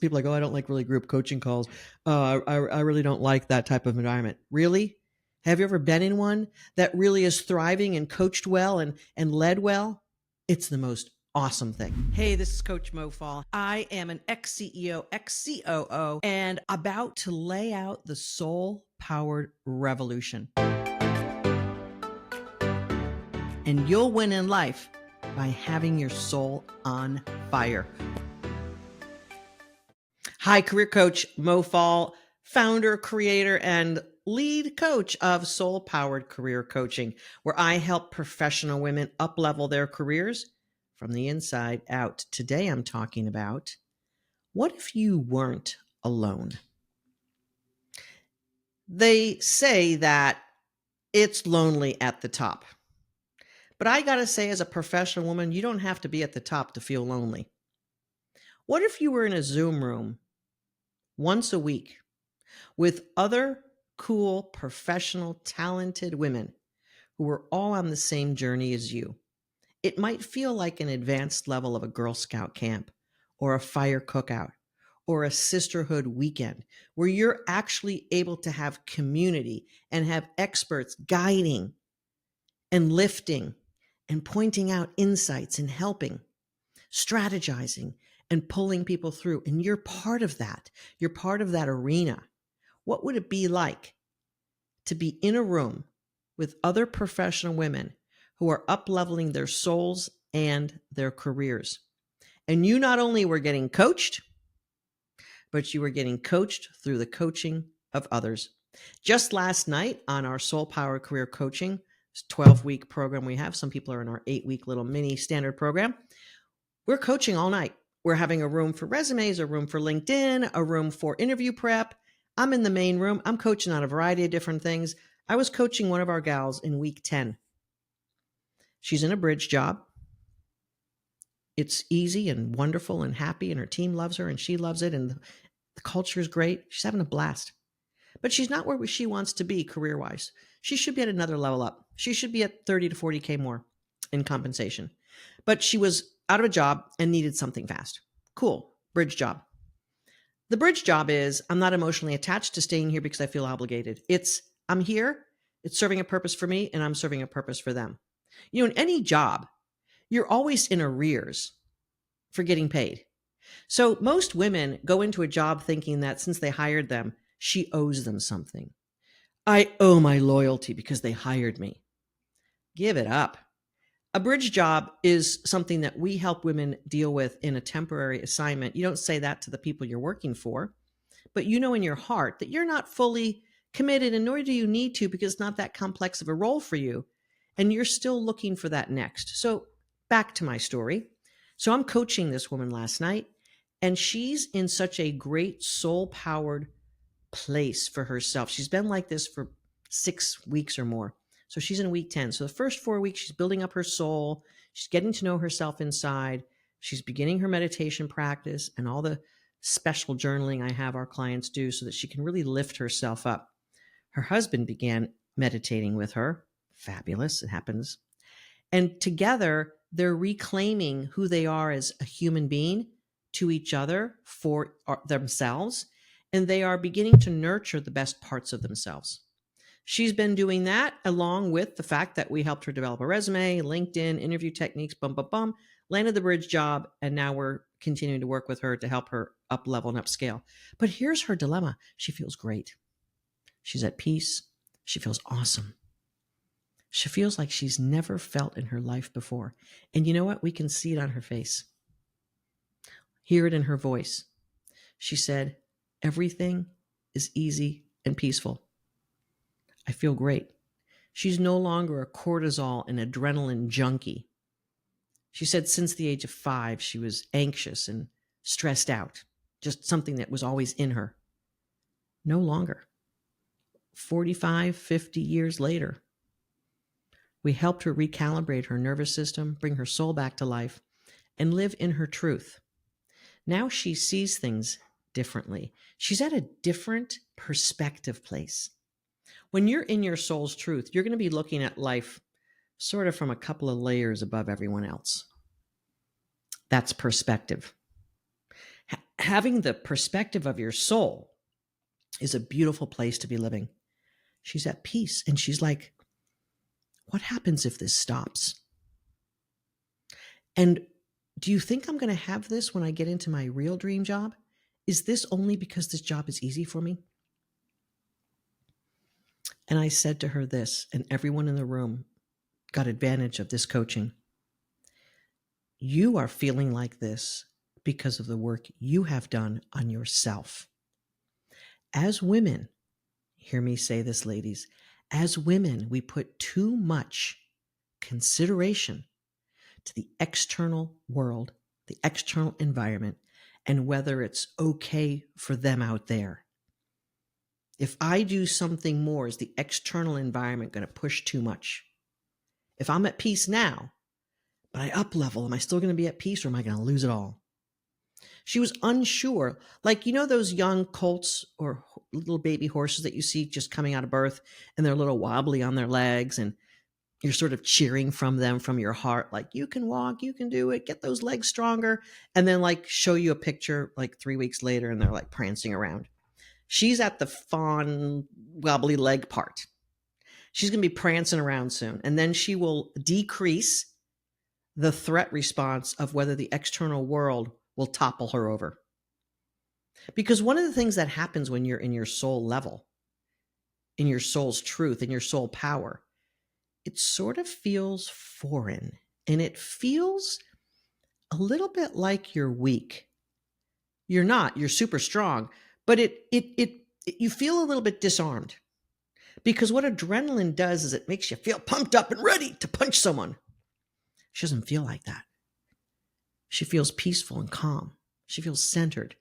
People are like, oh, I don't like really group coaching calls. I really don't like that type of environment. Really? Have you ever been in one that really is thriving and coached well and led well? It's the most awesome thing. Hey, this is Coach Mo Fall. I am an ex CEO, ex COO, and about to lay out the soul powered revolution. And you'll win in life by having your soul on fire. Hi, career coach Mo Fall, founder, creator, and lead coach of Soul Powered Career Coaching, where I help professional women up-level their careers from the inside out. Today I'm talking about, what if you weren't alone? They say that it's lonely at the top. But I got to say, as a professional woman, you don't have to be at the top to feel lonely. What if you were in a Zoom room once a week with other cool, professional, talented women who were all on the same journey as you? It might feel like an advanced level of a Girl Scout camp or a fire cookout or a sisterhood weekend where you're actually able to have community and have experts guiding and lifting and pointing out insights and helping, strategizing and pulling people through. And you're part of that. You're part of that arena. What would it be like to be in a room with other professional women who are up-leveling their souls and their careers? And you not only were getting coached, but you were getting coached through the coaching of others. Just last night on our Soul Power Career Coaching 12-week program we have, some people are in our 8-week little mini standard program, we're coaching all night. We're having a room for resumes, a room for LinkedIn, a room for interview prep. I'm in the main room. I'm coaching on a variety of different things. I was coaching one of our gals in week 10. She's in a bridge job. It's easy and wonderful and happy, and her team loves her and she loves it, and the culture is great. She's having a blast. But she's not where she wants to be career-wise. She should be at another level up. She should be at 30 to 40K more in compensation. But she was out of a job and needed something fast. Cool. Bridge job. The bridge job is, I'm not emotionally attached to staying here because I feel obligated. It's, I'm here, it's serving a purpose for me, and I'm serving a purpose for them. You know, in any job, you're always in arrears for getting paid. So most women go into a job thinking that since they hired them, she owes them something. I owe my loyalty because they hired me. Give it up. A bridge job is something that we help women deal with in a temporary assignment. You don't say that to the people you're working for, but you know in your heart that you're not fully committed, and nor do you need to, because it's not that complex of a role for you. And you're still looking for that next. So back to my story. So I'm coaching this woman last night, and she's in such a great soul-powered place for herself. She's been like this for 6 weeks or more. So she's in week 10. So the first 4 weeks, she's building up her soul. She's getting to know herself inside. She's beginning her meditation practice and all the special journaling I have our clients do so that she can really lift herself up. Her husband began meditating with her. Fabulous. It happens. And together, they're reclaiming who they are as a human being to each other, for themselves, and they are beginning to nurture the best parts of themselves. She's been doing that along with the fact that we helped her develop a resume, LinkedIn, interview techniques, landed the bridge job, and now we're continuing to work with her to help her up level and upscale. But here's her dilemma. She feels great. She's at peace. She feels awesome. She feels like she's never felt in her life before. And you know what? We can see it on her face. Hear it in her voice. She said, everything is easy and peaceful. I feel great. She's no longer a cortisol and adrenaline junkie. She said since the age of 5, she was anxious and stressed out, just something that was always in her. No longer. 45, 50 years later, we helped her recalibrate her nervous system, bring her soul back to life, and live in her truth. Now she sees things differently. She's at a different perspective place. When you're in your soul's truth, you're going to be looking at life sort of from a couple of layers above everyone else. That's perspective. Having the perspective of your soul is a beautiful place to be living. She's at peace. And she's like, what happens if this stops? And do you think I'm going to have this when I get into my real dream job? Is this only because this job is easy for me? And I said to her this, and everyone in the room got advantage of this coaching. You are feeling like this because of the work you have done on yourself. As women, hear me say this, ladies, as women, we put too much consideration to the external world, the external environment, and whether it's okay for them out there. If I do something more, is the external environment going to push too much? If I'm at peace now, but I up level, am I still going to be at peace or am I going to lose it all? She was unsure. Like, you know, those young colts or little baby horses that you see just coming out of birth and they're a little wobbly on their legs and you're sort of cheering from them from your heart, like, you can walk, you can do it, get those legs stronger. And then like show you a picture like 3 weeks later and they're like prancing around. She's at the fawn wobbly leg part. She's going to be prancing around soon. And then she will decrease the threat response of whether the external world will topple her over. Because one of the things that happens when you're in your soul level, in your soul's truth, in your soul power, it sort of feels foreign and it feels a little bit like you're weak. You're not, you're super strong, but you feel a little bit disarmed. Because what adrenaline does is it makes you feel pumped up and ready to punch someone. She doesn't feel like that. She feels peaceful and calm. She feels centered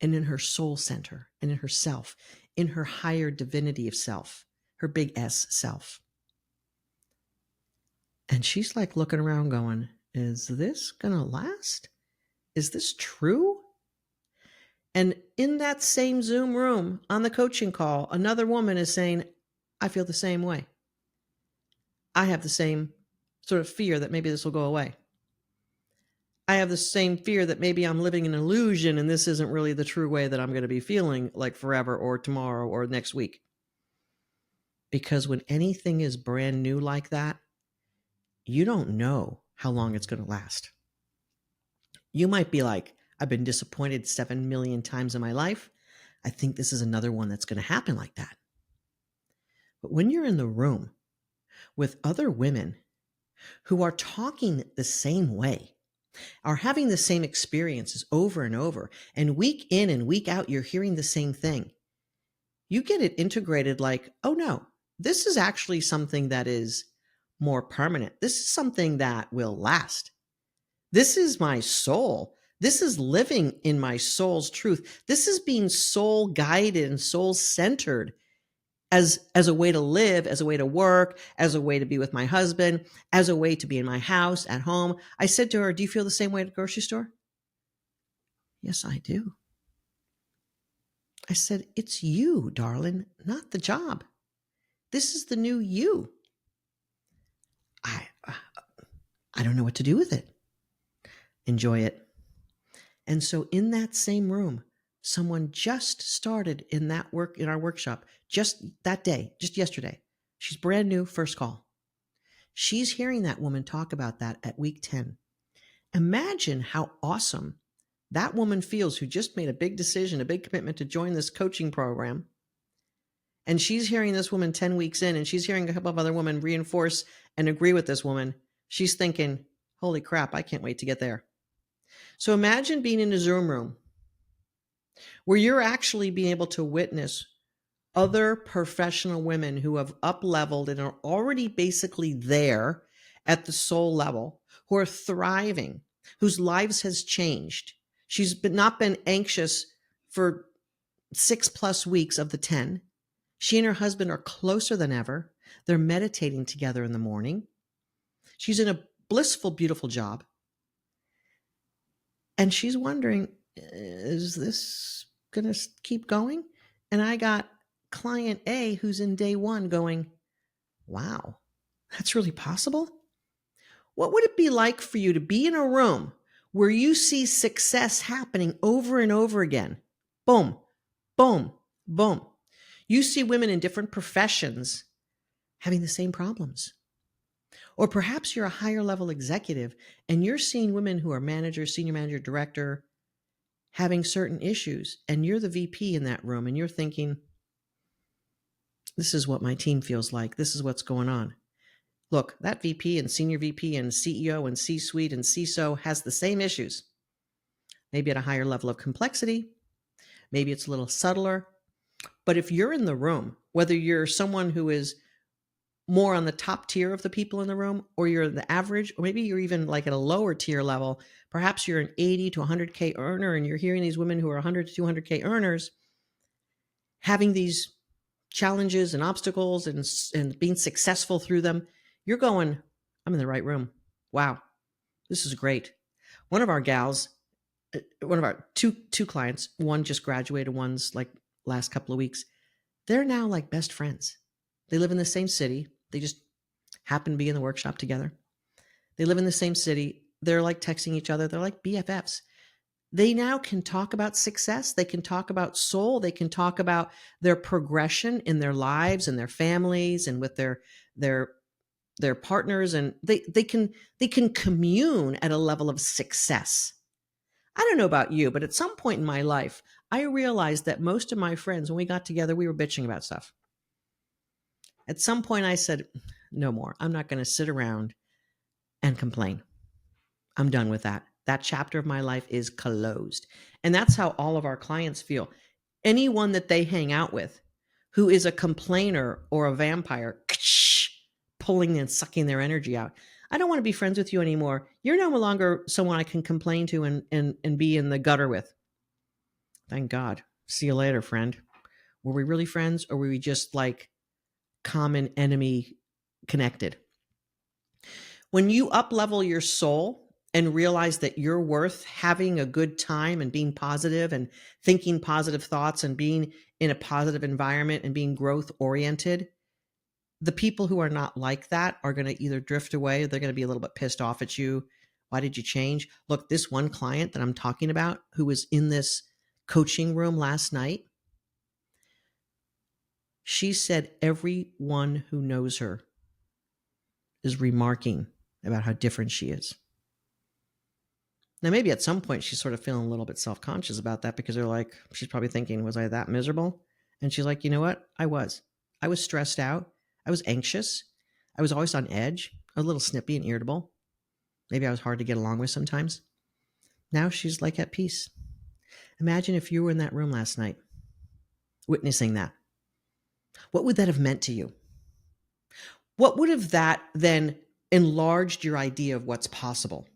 and in her soul center and in herself, in her higher divinity of self, her big S self. And she's like looking around going, is this going to last? Is this true? And in that same Zoom room on the coaching call, another woman is saying, I feel the same way. I have the same sort of fear that maybe this will go away. I have the same fear that maybe I'm living an illusion and this isn't really the true way that I'm going to be feeling like forever or tomorrow or next week. Because when anything is brand new like that, you don't know how long it's going to last. You might be like, I've been disappointed 7 million times in my life. I think this is another one that's going to happen like that. But when you're in the room with other women who are talking the same way, are having the same experiences over and over, and week in and week out, you're hearing the same thing, you get it integrated like, oh no, this is actually something that is more permanent. This is something that will last. This is my soul. This is living in my soul's truth. This is being soul guided and soul centered as a way to live, as a way to work, as a way to be with my husband, as a way to be in my house, at home. I said to her, do you feel the same way at the grocery store? Yes, I do. I said, it's you, darling, not the job. This is the new you. I don't know what to do with it. Enjoy it. And so in that same room, someone just started in our workshop, just that day, just yesterday. She's brand new, first call. She's hearing that woman talk about that at week 10. Imagine how awesome that woman feels who just made a big decision, a big commitment to join this coaching program. And she's hearing this woman 10 weeks in, and she's hearing a couple of other women reinforce and agree with this woman. She's thinking, holy crap, I can't wait to get there. So imagine being in a Zoom room where you're actually being able to witness other professional women who have up-leveled and are already basically there at the soul level, who are thriving, whose lives has changed. She's not been anxious for 6+ weeks of the 10. She and her husband are closer than ever. They're meditating together in the morning. She's in a blissful, beautiful job. And she's wondering, is this going to keep going? And I got client A who's in day 1 going, wow, that's really possible? What would it be like for you to be in a room where you see success happening over and over again. Boom, boom, boom. You see women in different professions having the same problems. Or perhaps you're a higher level executive and you're seeing women who are manager, senior manager, director having certain issues, and you're the VP in that room and you're thinking, this is what my team feels like. This is what's going on. Look, that VP and senior VP and CEO and C-suite and CISO has the same issues, maybe at a higher level of complexity. Maybe it's a little subtler. But if you're in the room, whether you're someone who is more on the top tier of the people in the room, or you're the average, or maybe you're even like at a lower tier level, perhaps you're an 80 to 100K earner and you're hearing these women who are 100 to 200K earners having these challenges and obstacles and being successful through them, you're going, I'm in the right room. Wow, this is great. One of our gals, one of our two clients, one just graduated, one's like last couple of weeks. They're now like best friends. They live in the same city. They just happen to be in the workshop together. They live in the same city. They're like texting each other. They're like BFFs. They now can talk about success. They can talk about soul. They can talk about their progression in their lives and their families and with their partners, and they can commune at a level of success. I don't know about you, but at some point in my life, I realized that most of my friends, when we got together, we were bitching about stuff. At some point, I said, no more. I'm not going to sit around and complain. I'm done with that. That chapter of my life is closed. And that's how all of our clients feel. Anyone that they hang out with who is a complainer or a vampire, pulling and sucking their energy out. I don't want to be friends with you anymore. You're no longer someone I can complain to and be in the gutter with. Thank God. See you later, friend. Were we really friends, or were we just like common enemy connected? When you up-level your soul and realize that you're worth having a good time and being positive and thinking positive thoughts and being in a positive environment and being growth-oriented, the people who are not like that are going to either drift away, or they're going to be a little bit pissed off at you. Why did you change? Look, this one client that I'm talking about who was in this coaching room last night, she said everyone who knows her is remarking about how different she is. Now, maybe at some point she's sort of feeling a little bit self-conscious about that, because they're like, she's probably thinking, was I that miserable? And she's like, you know what? I was stressed out. I was anxious. I was always on edge, a little snippy and irritable. Maybe I was hard to get along with sometimes. Now she's like at peace. Imagine if you were in that room last night, witnessing that. What would that have meant to you? What would have that then enlarged your idea of what's possible?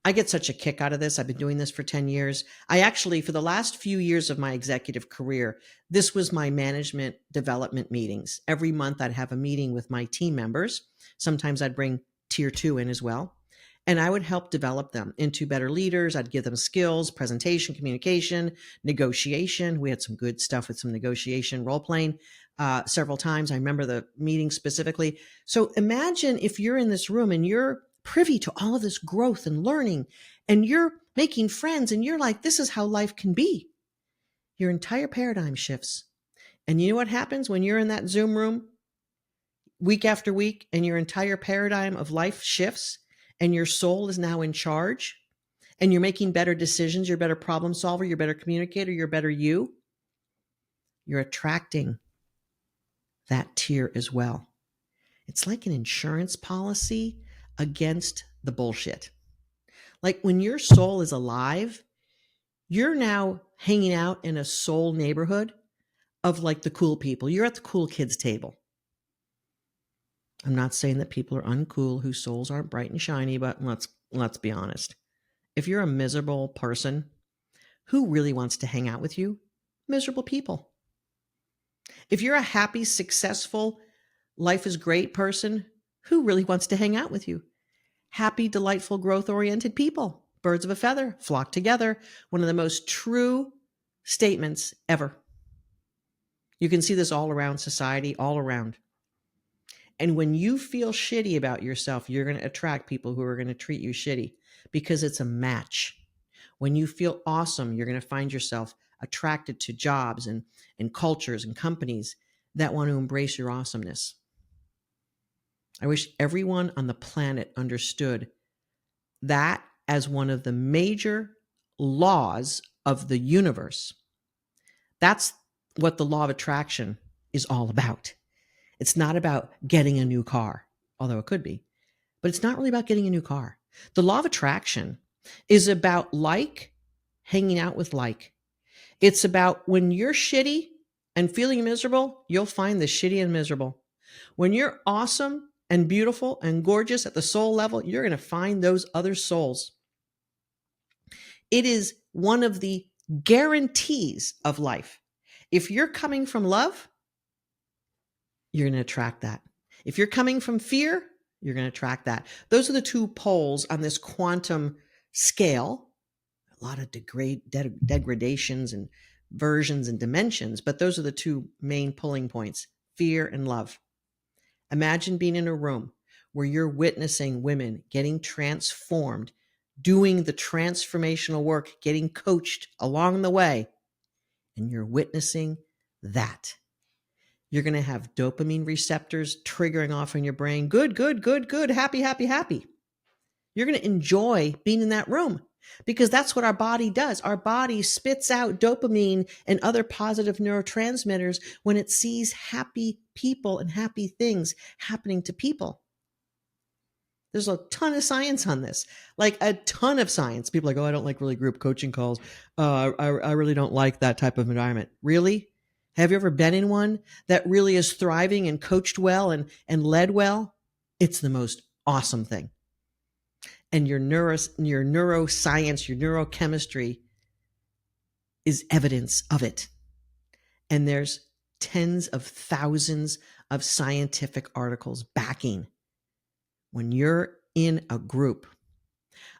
I get such a kick out of this. I've been doing this for 10 years. I actually, for the last few years of my executive career, this was my management development meetings. Every month I'd have a meeting with my team members. Sometimes I'd bring tier 2 in as well. And I would help develop them into better leaders. I'd give them skills, presentation, communication, negotiation. We had some good stuff with some negotiation, role playing several times. I remember the meeting specifically. So imagine if you're in this room and you're privy to all of this growth and learning, and you're making friends, and you're like, this is how life can be. Your entire paradigm shifts. And you know what happens when you're in that Zoom room week after week and your entire paradigm of life shifts and your soul is now in charge and you're making better decisions, you're a better problem solver, you're a better communicator, you're a better you. You're attracting that tier as well. It's like an insurance policy against the bullshit. Like when your soul is alive, you're now hanging out in a soul neighborhood of like the cool people. You're at the cool kids table. I'm not saying that people are uncool whose souls aren't bright and shiny, but let's be honest. If you're a miserable person, who really wants to hang out with you? Miserable people. If you're a happy, successful, life is great person, who really wants to hang out with you? Happy, delightful, growth-oriented people. Birds of a feather flock together. One of the most true statements ever. You can see this all around society, all around. And when you feel shitty about yourself, you're going to attract people who are going to treat you shitty. because it's a match. When you feel awesome, you're going to find yourself attracted to jobs and cultures and companies that want to embrace your awesomeness. I wish everyone on the planet understood that as one of the major laws of the universe. That's what the law of attraction is all about. It's not about getting a new car, although it could be, but it's not really about getting a new car. The law of attraction is about like hanging out with like. It's about when you're shitty and feeling miserable, you'll find the shitty and miserable. When you're awesome and beautiful and gorgeous at the soul level, you're going to find those other souls. It is one of the guarantees of life. If you're coming from love, you're going to attract that. If you're coming from fear, you're going to attract that. Those are the two poles on this quantum scale. A lot of degradations and versions and dimensions, but those are the two main pulling points: fear and love. Imagine being in a room where you're witnessing women getting transformed, doing the transformational work, getting coached along the way, and you're witnessing that. You're going to have dopamine receptors triggering off in your brain. Good, good, good, good. Happy, happy, happy. You're going to enjoy being in that room because that's what our body does. Our body spits out dopamine and other positive neurotransmitters when it sees happy people and happy things happening to people. There's a ton of science on this, like a ton of science. People are like, oh, I don't like really group coaching calls. I really don't like that type of environment. Really? Have you ever been in one that really is thriving and coached well and led well? It's the most awesome thing. And your neuroscience, your neurochemistry is evidence of it. And there's tens of thousands of scientific articles backing. When you're in a group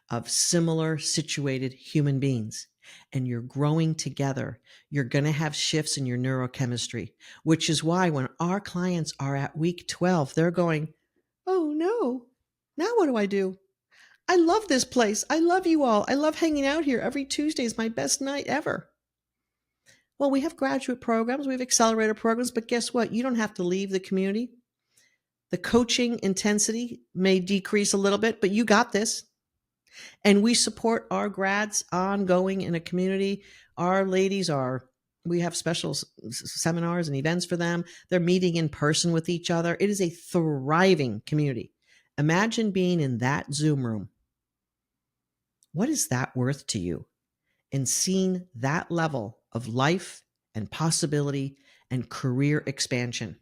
of similar situated human beings and you're growing together, you're going to have shifts in your neurochemistry, which is why when our clients are at week 12, they're going, oh no, now what do I do? I love this place. I love you all. I love hanging out here. Every Tuesday is my best night ever. Well, we have graduate programs, we have accelerator programs, but guess what? You don't have to leave the community. The coaching intensity may decrease a little bit, but you got this. And we support our grads ongoing in a community. Our ladies we have special seminars and events for them. They're meeting in person with each other. It is a thriving community. Imagine being in that Zoom room. What is that worth to you? And seeing that level of life and possibility and career expansion.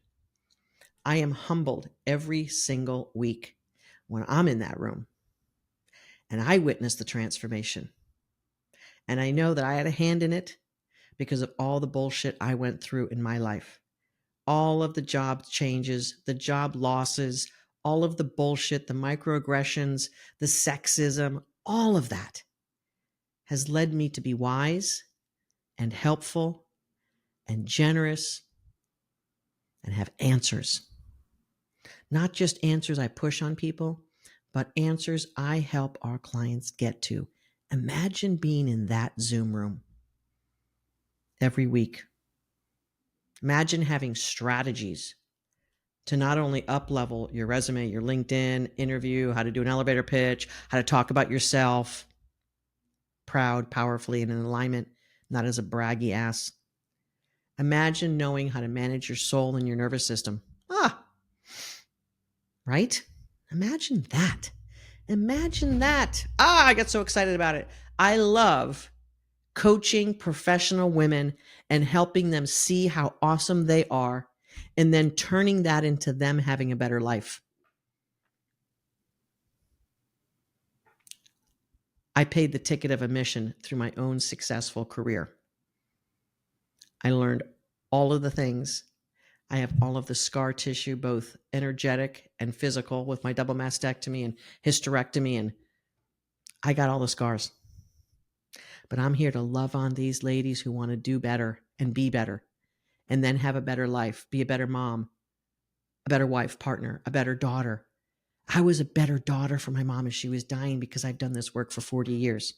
I am humbled every single week when I'm in that room and I witness the transformation. And I know that I had a hand in it because of all the bullshit I went through in my life. All of the job changes, the job losses, all of the bullshit, the microaggressions, the sexism, all of that has led me to be wise and helpful and generous and have answers. Not just answers I push on people, but answers I help our clients get to. Imagine being in that Zoom room every week. Imagine having strategies to not only up-level your resume, your LinkedIn interview, how to do an elevator pitch, how to talk about yourself, proud, powerfully, and in alignment, not as a braggy ass. Imagine knowing how to manage your soul and your nervous system. Right? Imagine that. Imagine that. I get so excited about it. I love coaching professional women and helping them see how awesome they are and then turning that into them having a better life. I paid the ticket of admission through my own successful career. I learned all of the things. I have all of the scar tissue, both energetic and physical, with my double mastectomy and hysterectomy, and I got all the scars. But I'm here to love on these ladies who want to do better and be better and then have a better life, be a better mom, a better wife, partner, a better daughter, I was a better daughter for my mom as she was dying because I've done this work for 40 years.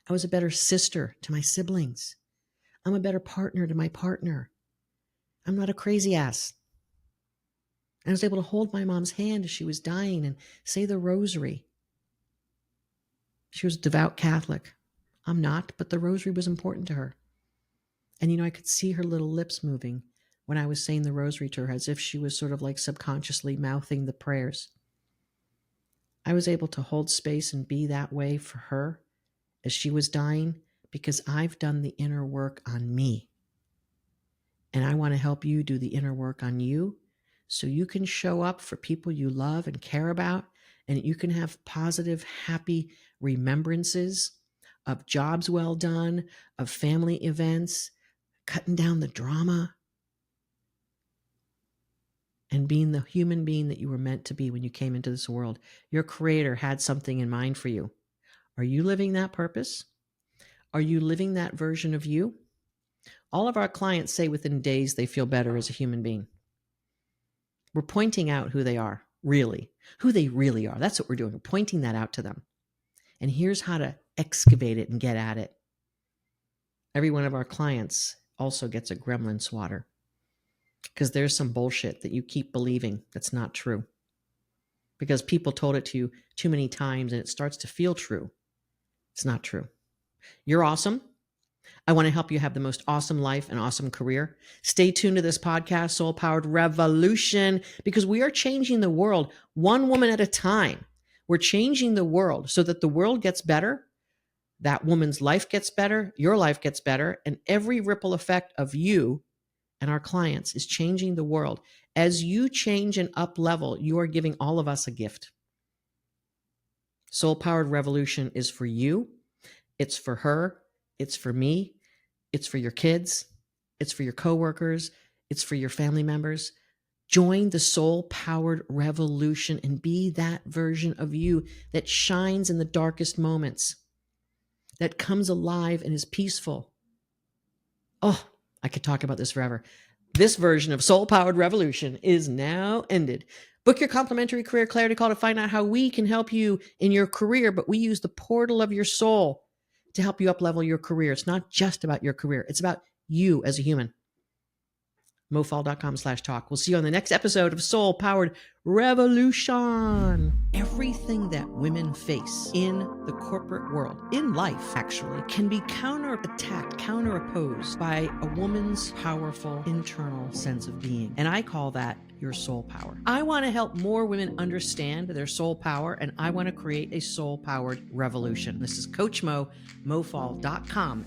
I was a better sister to my siblings. I'm a better partner to my partner. I'm not a crazy ass. I was able to hold my mom's hand as she was dying and say the rosary. She was a devout Catholic. I'm not, but the rosary was important to her. And, I could see her little lips moving when I was saying the rosary to her, as if she was sort of like subconsciously mouthing the prayers. I was able to hold space and be that way for her as she was dying because I've done the inner work on me. And I want to help you do the inner work on you so you can show up for people you love and care about, and you can have positive, happy remembrances of jobs well done, of family events, cutting down the drama, and being the human being that you were meant to be when you came into this world. Your Creator had something in mind for you. Are you living that purpose? Are you living that version of you? All of our clients say within days they feel better as a human being. We're pointing out who they are, really, who they really are. That's what we're doing. We're pointing that out to them. And here's how to excavate it and get at it. Every one of our clients also gets a gremlin swatter because there's some bullshit that you keep believing that's not true. Because people told it to you too many times and it starts to feel true. It's not true. You're awesome. I want to help you have the most awesome life and awesome career. Stay tuned to this podcast, Soul Powered Revolution, because we are changing the world one woman at a time. We're changing the world so that the world gets better, that woman's life gets better, your life gets better, and every ripple effect of you and our clients is changing the world. As you change and up level, you are giving all of us a gift. Soul Powered Revolution is for you. It's for her. It's for me. It's for your kids. It's for your coworkers. It's for your family members. Join the Soul Powered Revolution and be that version of you that shines in the darkest moments, that comes alive and is peaceful. Oh, I could talk about this forever. This version of Soul Powered Revolution is now ended. Book your complimentary career clarity call to find out how we can help you in your career, but we use the portal of your soul to help you up-level your career. It's not just about your career. It's about you as a human. mofall.com/talk. We'll see you on the next episode of Soul Powered Revolution. Everything that women face in the corporate world, in life actually, can be counterattacked, counteropposed by a woman's powerful internal sense of being. And I call that your soul power. I want to help more women understand their soul power, and I want to create a soul-powered revolution. This is Coach Mo, mofall.com.